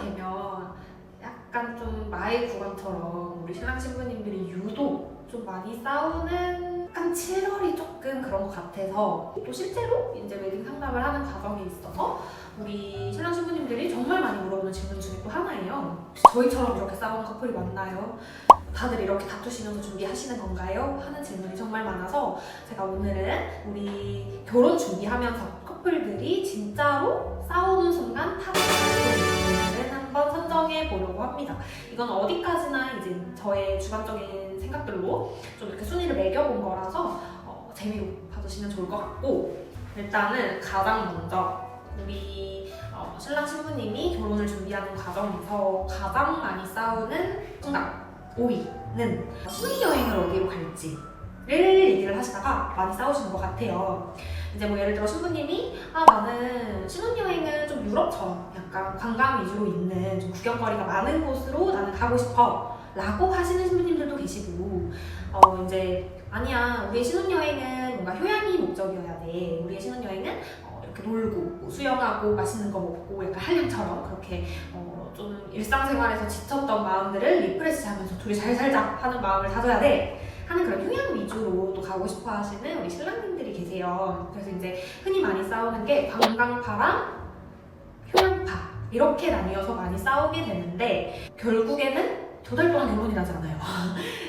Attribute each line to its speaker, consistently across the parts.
Speaker 1: 되면 약간 좀 마의 구간처럼 우리 신랑 신부님들이 유독 좀 많이 싸우는 약간 7월이 조금 그런 것 같아서 또 실제로 이제 웨딩 상담을 하는 과정에 있어서 우리 신랑 신부님들이 정말 많이 물어보는 질문 중에 또 하나예요. 저희처럼 이렇게 싸우는 커플이 많나요? 다들 이렇게 다투시면서 준비하시는 건가요? 하는 질문이 정말 많아서 제가 오늘은 우리 결혼 준비하면서 커플들이 진짜로 싸우는 순간 타겟을 한번 선정해 보려고 합니다. 이건 어디까지나 이제 저의 주관적인 생각들로 좀 이렇게 순위를 매겨본 거라서 재미로 봐주시면 좋을 것 같고, 일단은 가장 먼저 우리 신랑 신부님이 결혼을 준비하는 과정에서 가장 많이 싸우는 순간 5위는 신혼여행을 어디로 갈지를 얘기를 하시다가 많이 싸우시는 것 같아요. 이제 뭐 예를 들어 신부님이 나는 신혼여행은 좀 유럽처럼 약간 관광 위주로 있는 좀 구경거리가 많은 곳으로 나는 가고 싶어 라고 하시는 신부님들도 계시고, 이제 아니야, 우리의 신혼여행은 뭔가 효양이 목적이어야 돼, 우리의 신혼여행은 이렇게 놀고 뭐 수영하고 맛있는 거 먹고 약간 한량처럼 그렇게 좀 일상생활에서 지쳤던 마음들을 리프레시하면서 둘이 잘 살자 하는 마음을 다져야 돼 하는 그런 효양 위주로 또 가고 싶어 하시는 우리 신랑님들이 계세요. 그래서 이제 흔히 많이 싸우는 게 관광파랑 효양파 이렇게 나뉘어서 많이 싸우게 되는데, 결국에는 2달 동안 결론이 나지 않아요.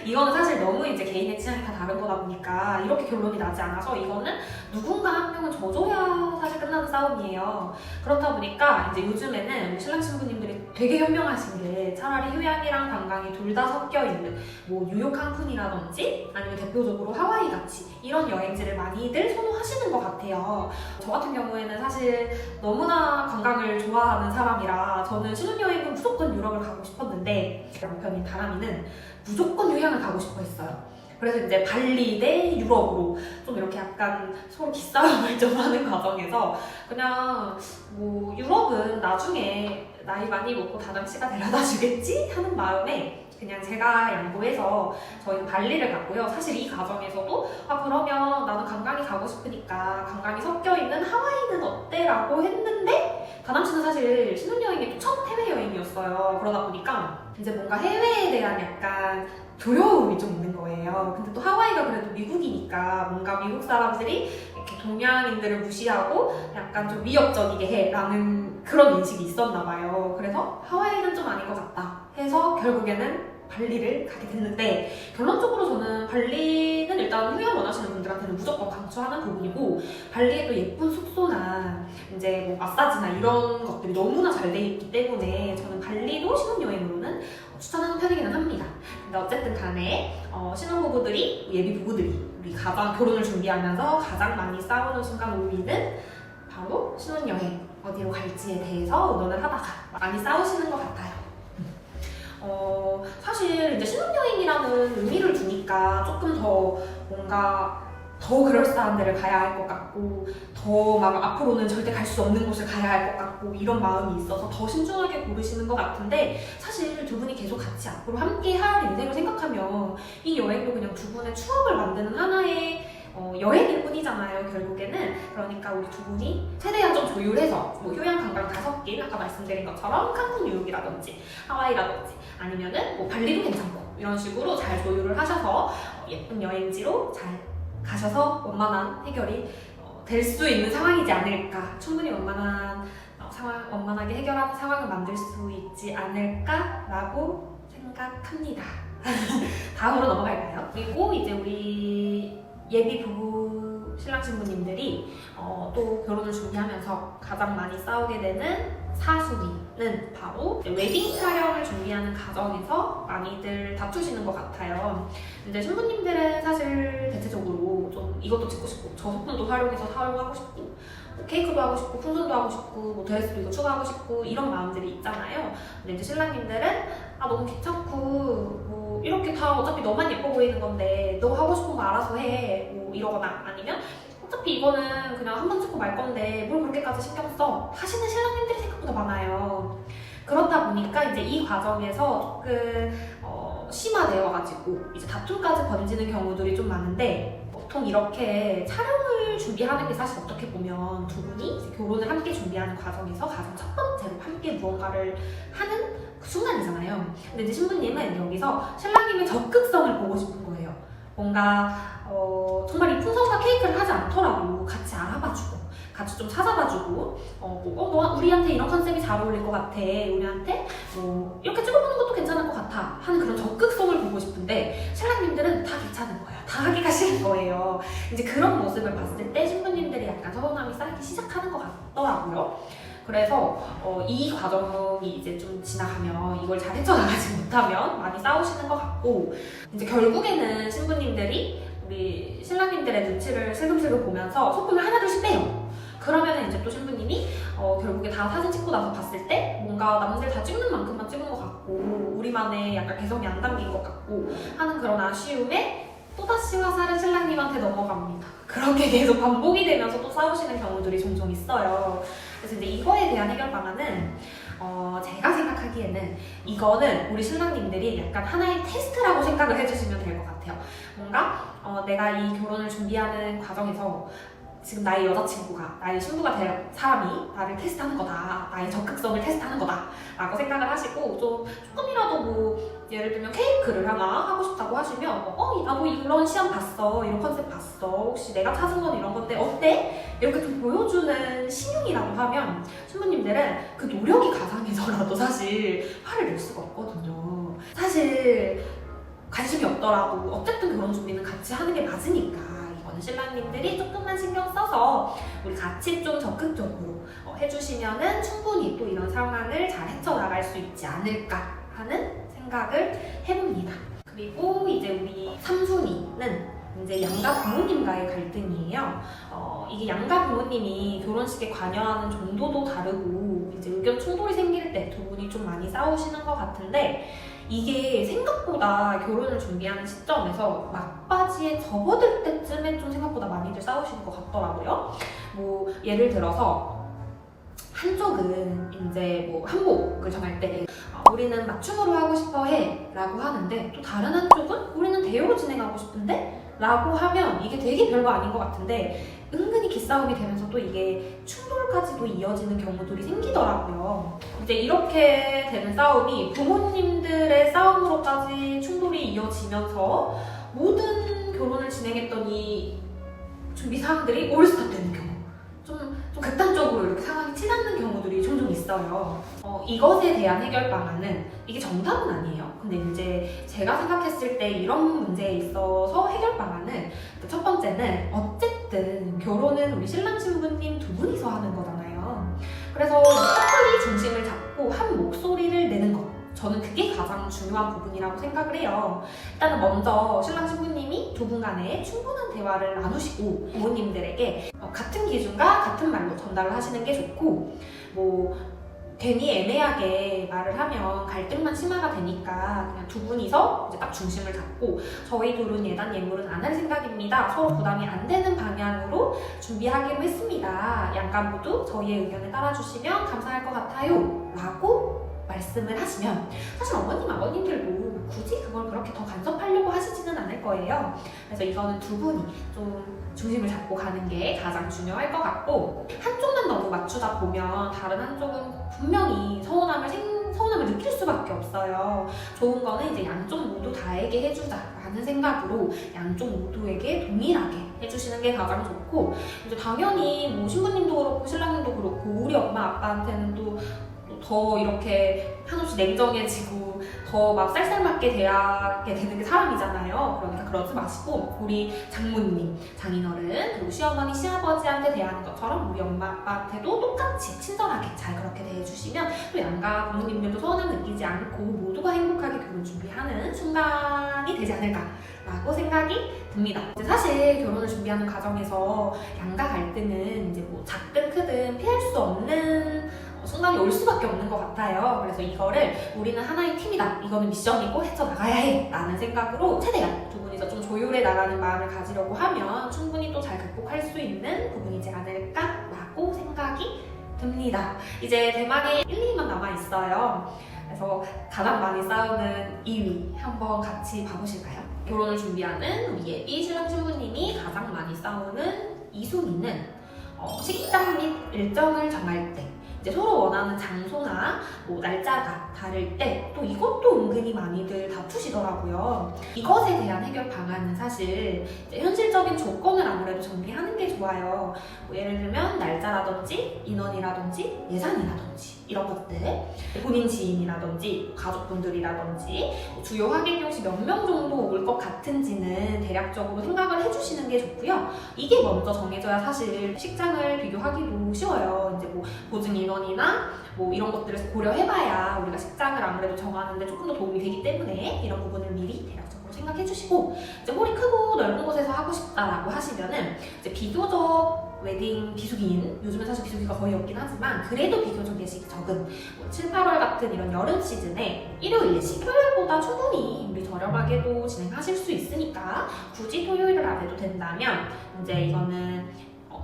Speaker 1: 이거는 사실 너무 이제 개인의 취향이 다 다른 거다 보니까 이렇게 결론이 나지 않아서 이거는 누군가 한 명은 져줘야 사실 끝나는 싸움이에요. 그렇다 보니까 이제 요즘에는 우리 신랑 신부님들이 되게 현명하신 게 차라리 휴양이랑 관광이 둘 다 섞여 있는 뭐 뉴욕 칸쿤이라든지 아니면 대표적으로 하와이 같이 이런 여행지를 많이들 선호하시는 것 같아요. 저 같은 경우에는 사실 너무나 관광을 좋아하는 사람이라 저는 신혼여행은 무조건 유럽을 가고 싶었는데, 남편인 다람이는 무조건 휴양을 가고 싶어 했어요. 그래서 이제 발리 대 유럽으로 좀 이렇게 약간 서로 기싸움을 좀 하는 과정에서 그냥 뭐 유럽은 나중에 나이 많이 먹고 다담씨가 데려다 주겠지 하는 마음에 그냥 제가 양보해서 저희는 발리를 갔고요. 사실 이 과정에서도 그러면 나는 관광이 가고 싶으니까 관광이 섞여 있는 하와이는 어때? 라고 했는데 다담씨는 사실 신혼여행이 또 첫 해외여행이었어요. 그러다 보니까 이제 뭔가 해외에 대한 약간 두려움이 좀 있는 거예요. 근데 또 하와이가 그래도 미국이니까 뭔가 미국 사람들이 이렇게 동양인들을 무시하고 약간 좀 위협적이게 해 라는 그런 인식이 있었나 봐요. 그래서 하와이는 좀 아닌 것 같다 해서 결국에는 발리를 가게 됐는데, 결론적으로 저는 발리는 일단 휴양 원하시는 분들한테는 무조건 강추하는 부분이고, 발리에 또 예쁜 숙소나 이제 뭐 마사지나 이런 것들이 너무나 잘 돼 있기 때문에 저는 발리도 신혼여행으로는 추천하는 편이기는 합니다. 근데 어쨌든 간에 신혼부부들이, 예비부부들이 우리 가장 결혼을 준비하면서 가장 많이 싸우는 순간 5위는 바로 신혼여행 어디로 갈지에 대해서 의논을 하다가 많이 싸우시는 것 같아요. 사실 이제 신혼여행이라는 의미를 두니까 조금 더 뭔가 더 그럴싸한 데를 가야 할 것 같고, 더 막 앞으로는 절대 갈 수 없는 곳을 가야 할 것 같고 이런 마음이 있어서 더 신중하게 고르시는 것 같은데, 사실 두 분이 계속 같이 앞으로 함께 할 인생을 생각하면 이 여행도 그냥 두 분의 추억을 만드는 하나의 여행일 뿐이잖아요, 결국에는. 그러니까 우리 두 분이 최대한 좀 조율해서 뭐 효양 관광 다 섞인 아까 말씀드린 것처럼 칸쿤 뉴욕이라든지 하와이라든지 아니면은 뭐 발리도 괜찮고 이런 식으로 잘 조율을 하셔서 예쁜 여행지로 잘 가셔서 원만한 해결이 될 수 있는 상황이지 않을까, 충분히 원만하게 해결하는 상황을 만들 수 있지 않을까라고 생각합니다. 다음으로 넘어갈까요? 그리고 이제 우리 예비 부부 신랑 신부님들이 또 결혼을 준비하면서 가장 많이 싸우게 되는 4순위는 바로 웨딩 촬영을 준비하는 과정에서 많이들 다투시는 것 같아요. 근데 신부님들은 사실 대체적으로 좀 이것도 찍고 싶고 저 소품도 활용해서 사용하고 싶고 뭐 케이크도 하고 싶고 풍선도 하고 싶고 뭐 드레스도 이거 추가하고 싶고 이런 마음들이 있잖아요. 근데 이제 신랑님들은 너무 귀찮고 뭐 이렇게 다 어차피 너만 예뻐 보이는 건데 너 하고 싶은 거 알아서 해 뭐 이러거나, 아니면 어차피 이거는 그냥 한 번 찍고 말 건데 뭘 그렇게까지 신경 써 하시는 신랑님들이 생각보다 많아요. 그렇다 보니까 이제 이 과정에서 조금 심화되어가지고 이제 다툼까지 번지는 경우들이 좀 많은데, 보통 이렇게 촬영을 결혼을 준비하는 게 사실 어떻게 보면 두 분이 이제 결혼을 함께 준비하는 과정에서 가장 첫 번째로 함께 무언가를 하는 그 순간이잖아요. 근데 이제 신부님은 여기서 신랑님의 적극성을 보고 싶은 거예요. 뭔가 정말 이 풍선과 케이크를 하지 않더라도 같이 알아봐주고 같이 좀 찾아봐주고 너 우리한테 이런 컨셉이 잘 어울릴 것 같아, 우리한테 뭐 이렇게 찍어보는 것도 괜찮을 것 같아 하는 그런 적극성을 보고 싶은데 신랑님들은 다 괜찮은 거예요. 다 하기가 싫은 거예요. 이제 그런 모습을 봤을 때 신부님들이 약간 서운함이 쌓이기 시작하는 것 같더라고요. 그래서 이 과정이 이제 좀 지나가면 이걸 잘 헤쳐나가지 못하면 많이 싸우시는 것 같고, 이제 결국에는 신부님들이 우리 신랑님들의 눈치를 슬금슬금 보면서 소품을 하나둘씩 빼요. 그러면 이제 또 신부님이 결국에 다 사진 찍고 나서 봤을 때 뭔가 남들 다 찍는 만큼만 찍은 것 같고 우리만의 약간 개성이 안 담긴 것 같고 하는 그런 아쉬움에 또다시 화살은 신랑님한테 넘어갑니다. 그렇게 계속 반복이 되면서 또 싸우시는 경우들이 종종 있어요. 그래서 이제 이거에 대한 해결 방안은 제가 생각하기에는 이거는 우리 신랑님들이 약간 하나의 테스트라고 생각을 해주시면 될 것 같아요. 뭔가 내가 이 결혼을 준비하는 과정에서 지금 나의 여자친구가, 나의 신부가 될 사람이 나를 테스트하는 거다, 나의 적극성을 테스트하는 거다 라고 생각을 하시고, 조금이라도 뭐 예를 들면 케이크를 하나 하고 싶다고 하시면 나도 이런 시험 봤어, 이런 컨셉 봤어, 혹시 내가 찾은 건 이런 건데 어때? 이렇게 좀 보여주는 신용이라고 하면 신부님들은 그 노력이 가상해서라도 사실 화를 낼 수가 없거든요. 사실 관심이 없더라도 어쨌든 결혼 준비는 같이 하는 게 맞으니까 신랑님들이 조금만 신경 써서 우리 같이 좀 적극적으로 해주시면은 충분히 또 이런 상황을 잘 헤쳐나갈 수 있지 않을까 하는 생각을 해봅니다. 그리고 이제 우리 3순위는 이제 양가 부모님과의 갈등이에요. 이게 양가 부모님이 결혼식에 관여하는 정도도 다르고 이제 의견 충돌이 생길 때 두 분이 좀 많이 싸우시는 것 같은데, 이게 생각보다 결혼을 준비하는 시점에서 막바지에 접어들 때쯤에 좀 생각보다 많이들 싸우시는 것 같더라고요. 뭐 예를 들어서 한쪽은 이제 뭐 한복을 정할 때 우리는 맞춤으로 하고 싶어 해 라고 하는데, 또 다른 한쪽은 우리는 대여로 진행하고 싶은데 라고 하면 이게 되게 별거 아닌 것 같은데 은근히 기싸움이 되면서 또 이게 충돌까지도 이어지는 경우들이 생기더라고요. 이제 이렇게 되는 싸움이 부모님들의 싸움으로까지 충돌이 이어지면서 모든 결혼을 진행했던 이 준비 사항들이 올스톱 되는 경우, 좀 극단적으로 이렇게 상황이 치닫는 경우들이 종종 있어요. 이것에 대한 해결 방안은 이게 정답은 아니에요. 근데 이제 제가 생각했을 때 이런 문제에 있어서 해결 방안은 첫 번째는 어쨌든 결혼은 우리 신랑 신부님 두 분이서 하는 거잖아요. 그래서 커플이 중심을 잡고 한 목소리를 내는 것, 저는 그게 가장 중요한 부분이라고 생각을 해요. 일단은 먼저 신랑 신부님이 두 분 간에 충분한 대화를 나누시고 부모님들에게 같은 기준과 같은 말로 전달을 하시는 게 좋고, 뭐 괜히 애매하게 말을 하면 갈등만 심화가 되니까 그냥 두 분이서 이제 딱 중심을 잡고 저희 둘은 예단 예물은 안 할 생각입니다, 서로 부담이 안 되는 방향으로 준비하기로 했습니다, 양가 모두 저희의 의견을 따라주시면 감사할 것 같아요 라고 말씀을 하시면 사실 어머님 아버님들도 굳이 그걸 그렇게 더 간섭하려고 하시지는 않을 거예요. 그래서 이거는 두 분이 좀 중심을 잡고 가는 게 가장 중요할 것 같고, 한쪽만 너무 맞추다 보면 다른 한쪽은 분명히 서운함을 느낄 수밖에 없어요. 좋은 거는 이제 양쪽 모두 다에게 해주자라는 생각으로 양쪽 모두에게 동일하게 해주시는 게 가장 좋고, 이제 당연히 뭐 신부님도 그렇고 신랑님도 그렇고 우리 엄마 아빠한테는 또 더 이렇게 한없이 냉정해지고 더 막 쌀쌀맞게 대하게 되는 게 사람이잖아요. 그러니까 그러지 마시고 우리 장모님, 장인어른, 그리고 시어머니, 시아버지한테 대하는 것처럼 우리 엄마 아빠한테도 똑같이 친절하게 잘 그렇게 대해주시면 또 양가 부모님들도 서운함 느끼지 않고 모두가 행복하게 결혼 준비하는 순간이 되지 않을까라고 생각이 듭니다. 사실 결혼을 준비하는 과정에서 양가 갈등은 이제 뭐 작든 크든 피할 수 없는 순간이 올 수밖에 없는 것 같아요. 그래서 이거를 우리는 하나의 팀이다, 이거는 미션이고 헤쳐나가야 해 라는 생각으로 최대한 두 분이서 좀 조율해 나가는 마음을 가지려고 하면 충분히 또 잘 극복할 수 있는 부분이지 않을까라고 생각이 듭니다. 이제 대망의 1, 2위만 남아있어요. 그래서 가장 많이 싸우는 2위 한번 같이 봐보실까요? 결혼을 준비하는 우리 예비 신랑 신부님이 가장 많이 싸우는 이순이는 식장 및 일정을 정할 때 이제 서로 원하는 장소나 뭐 날짜가 다를 때 또 이것도 은근히 많이들 다투시더라고요. 이것에 대한 해결 방안은 사실 이제 현실적인 조건을 아무래도 정비하는 게 좋아요. 뭐 예를 들면 날짜라든지 인원이라든지 예산이라든지 이런 것들, 본인 지인이라든지 가족분들이라든지 주요 하객역시 몇 명 정도 올 것 같은지는 대략적으로 생각을 해주시는 게 좋고요. 이게 먼저 정해져야 사실 식장을 비교하기도 쉬워요. 이제 뭐 보증 인원이나 뭐 이런 것들을 고려해봐야 우리가 식장을 아무래도 정하는데 조금 더 도움이 되기 때문에 이런 부분을 미리 대략적으로 생각해주시고, 이제 홀이 크고 넓은 곳에서 하고 싶다라고 하시면은 이제 비교적 웨딩 비수기인, 요즘은 사실 비수기가 거의 없긴 하지만 그래도 비교적 예식이 적은 뭐 7, 8월 같은 이런 여름 시즌에 일요일 예식, 토요일보다 충분히 우리 저렴하게도 진행하실 수 있으니까 굳이 토요일을 안 해도 된다면 이제 이거는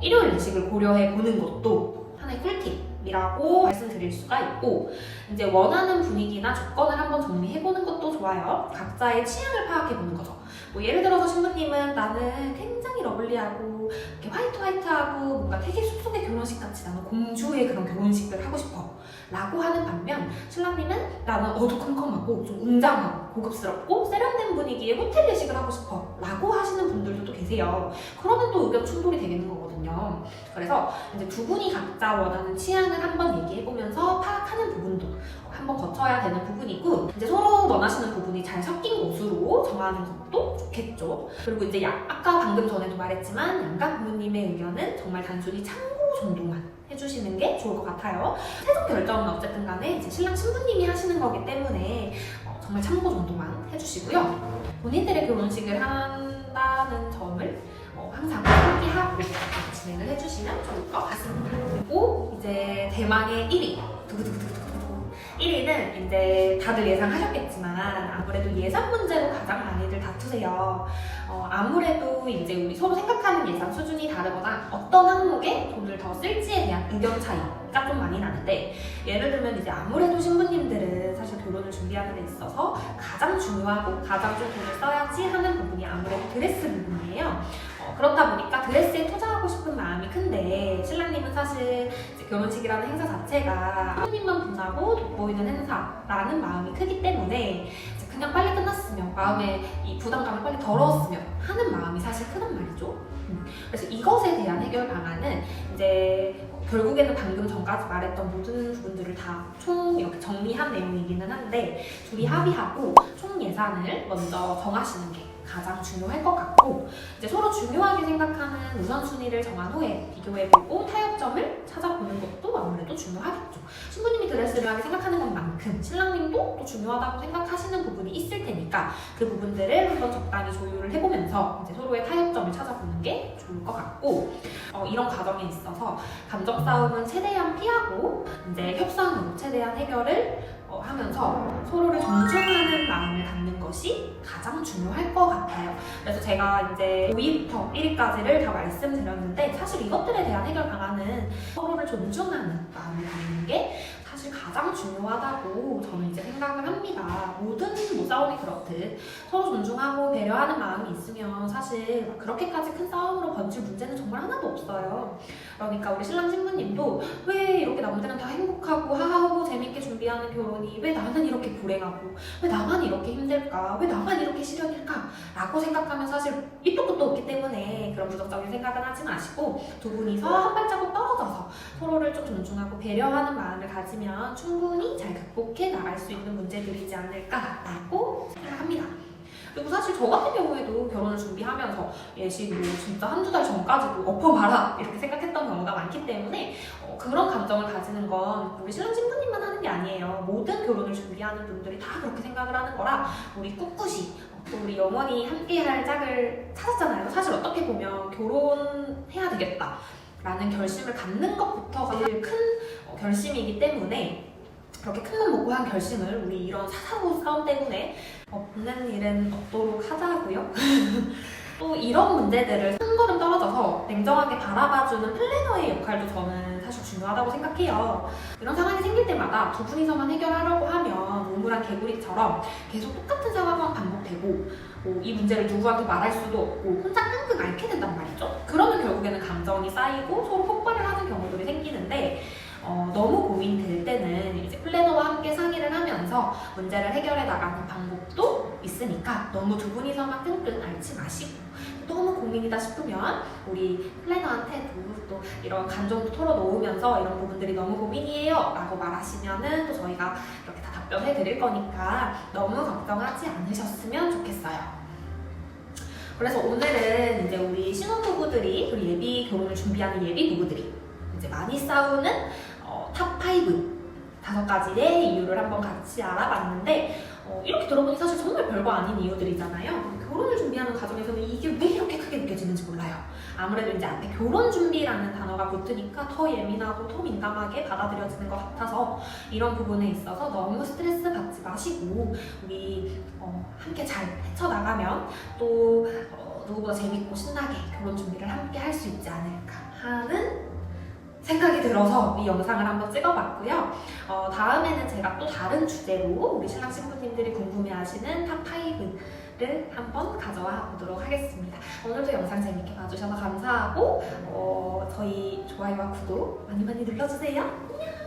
Speaker 1: 일요일 예식을 고려해 보는 것도 하나의 꿀팁이라고 말씀드릴 수가 있고, 이제 원하는 분위기나 조건을 한번 정리해보는 것도 좋아요. 각자의 취향을 파악해보는 거죠. 뭐 예를 들어서 신부님은 나는 굉장히 러블리하고 이렇게 화이트하고 뭔가 되게 숲속의 결혼식 같이 나는 공주의 그런 결혼식을 하고 싶어 라고 하는 반면, 신랑님은 나는 어두컴컴하고 좀 웅장하고 고급스럽고 세련된 분위기의 호텔 예식을 하고 싶어 라고 하시는 분들도 또 계세요. 그러면 또 의견 충돌이 되겠는 거거든요. 그래서 이제 두 분이 각자 원하는 취향을 한번 얘기해보면서 파악하는 부분도 한번 거쳐야 되는 부분이고, 이제 서로 원하시는 부분이 잘 섞인 곳으로 정하는 것도 좋겠죠. 그리고 이제 아까 방금 전에도 말했지만 양가 부모님의 의견은 정말 단순히 참고 정도만 해주시는 게 좋을 것 같아요. 최종 결정은 어쨌든 간에 이제 신랑 신부님이 하시는 거기 때문에 정말 참고 정도만 해주시고요. 본인들의 결혼식을 한다는 점을 항상 상기하고 진행을 해주시면 좋을 것 같습니다. 그리고 이제 대망의 1위 1위는 이제 다들 예상하셨겠지만 아무래도 예산 문제로 가장 많이들 다투세요. 아무래도 이제 우리 서로 생각하는 예산 수준이 다르거나 어떤 항목에 돈을 더 쓸지에 대한 의견 차이가 좀 많이 나는데, 예를 들면 이제 아무래도 신부님들은 사실 결혼을 준비하는 데 있어서 가장 중요하고 가장 좀 돈을 써야지 하는 부분이 아무래도 드레스 부분이에요. 그렇다 보니까 드레스에 투자하고 싶은 마음이 큰데, 신랑님은 사실 이제 결혼식이라는 행사 자체가 신부님만 빛나고 돋보이는 행사라는 마음이 크기 때문에 이제 그냥 빨리 끝났으면, 마음에 이 부담감을 빨리 덜었으면 하는 마음이 사실 크단 말이죠. 그래서 이것에 대한 해결 방안은 이제 결국에는 방금 전까지 말했던 모든 부분들을 다 총 이렇게 정리한 내용이기는 한데, 둘이 합의하고 총 예산을 먼저 정하시는 게 가장 중요할 것 같고, 이제 서로 중요하게 생각하는 우선순위를 정한 후에 비교해보고 타협점을 찾아보는 것도 아무래도 중요하겠죠. 신부님이 드레스를 중요하게 생각하는 것만큼 신랑님도 또 중요하다고 생각하시는 부분이 있을 테니까 그 부분들을 한번 적당히 조율을 해보면서 이제 서로의 타협점을 찾아보는 게 좋을 것 같고, 이런 과정에 있어서 감정 싸움은 최대한 피하고 이제 협상으로 최대한 해결을 하면서 서로를 존중하는 마음을 갖는 것이 가장 중요할 것 같아요. 그래서 제가 이제 5위부터 1위까지를 다 말씀드렸는데, 사실 이것들에 대한 해결 방안은 서로를 존중하는 마음을 갖는 게 사실 가장 중요하다고 저는 이제 생각을 합니다. 모든 뭐 싸움이 그렇듯 서로 존중하고 배려하는 마음이 있으면 사실 그렇게까지 큰 싸움으로 번질 문제는 정말 하나도 없어요. 그러니까 우리 신랑 신부님도 왜 이렇게 남들은 다 행복하고 하하하고 재밌게 준비하는 결혼이 왜 나는 이렇게 불행하고 왜 나만 이렇게 힘들까, 왜 나만 이렇게 시련일까 라고 생각하면 사실 밑도 끝도 없기 때문에 그런 부정적인 생각은 하지 마시고 두 분이서 한 발자국 떨어져서 서로를 좀 존중하고 배려하는 마음을 가지면 충분히 잘 극복해 나갈 수 있는 문제들이지 않을까라고 생각합니다. 그리고 사실 저 같은 경우에도 결혼을 준비하면서 예식 뭐 진짜 한두 달 전까지도 엎어봐라 이렇게 생각했던 경우가 많기 때문에 그런 감정을 가지는 건 우리 신랑 신부님만 하는 게 아니에요. 모든 결혼을 준비하는 분들이 다 그렇게 생각을 하는 거라 우리 꿋꿋이 또 우리 영원히 함께할 짝을 찾았잖아요. 사실 어떻게 보면 결혼해야 되겠다 라는 결심을 갖는 것부터가 제일 큰 결심이기 때문에 그렇게 큰 맘 먹고 한 결심을 우리 이런 사사로운 싸움 때문에 없는 일은 없도록 하자고요. 또 이런 문제들을 한 걸음 떨어져서 냉정하게 바라봐주는 플래너의 역할도 저는 사실 중요하다고 생각해요. 이런 상황이 생길 때마다 두 분이서만 해결하려고 하면 우물안 인간 개구리처럼 계속 똑같은 상황만 반복되고 이 문제를 누구한테 말할 수도 없고 혼자 끙끙 앓게 된단 말이죠. 그러면 결국에는 감정이 쌓이고 서로 폭발을 하는 경우들이 생기는데 너무 고민될 때는 이제 플래너와 함께 상의를 하면서 문제를 해결해 나가는 방법도 있으니까 너무 두 분이서만 끙끙 앓지 마시고 너무 고민이다 싶으면 우리 플래너한테 또 이런 감정도 털어놓으면서 이런 부분들이 너무 고민이에요 라고 말하시면은 또 저희가 이렇게 다 답변해 드릴 거니까 너무 걱정하지 않으셨으면 좋겠어요. 그래서 오늘은 이제 우리 신혼부부들이 그리고 예비 결혼을 준비하는 예비 부부들이 이제 많이 싸우는 탑5 5가지의 이유를 한번 같이 알아봤는데 이렇게 들어보니 사실 정말 별거 아닌 이유들이잖아요. 결혼을 준비하는 과정에서는 이게 왜 이렇게 크게 느껴지는지 몰라요. 아무래도 이제 앞에 결혼 준비라는 단어가 붙으니까 더 예민하고 더 민감하게 받아들여지는 것 같아서 이런 부분에 있어서 너무 스트레스 받지 마시고 우리 함께 잘 헤쳐나가면 또 누구보다 재밌고 신나게 결혼 준비를 함께 할 수 있지 않을까 하는 생각이 들어서 이 영상을 한번 찍어봤고요. 다음에는 제가 또 다른 주제로 우리 신랑 신부님들이 궁금해하시는 탑5를 한번 가져와 보도록 하겠습니다. 오늘도 영상 재밌게 봐주셔서 감사하고 저희 좋아요와 구독 많이 많이 눌러주세요. 안녕!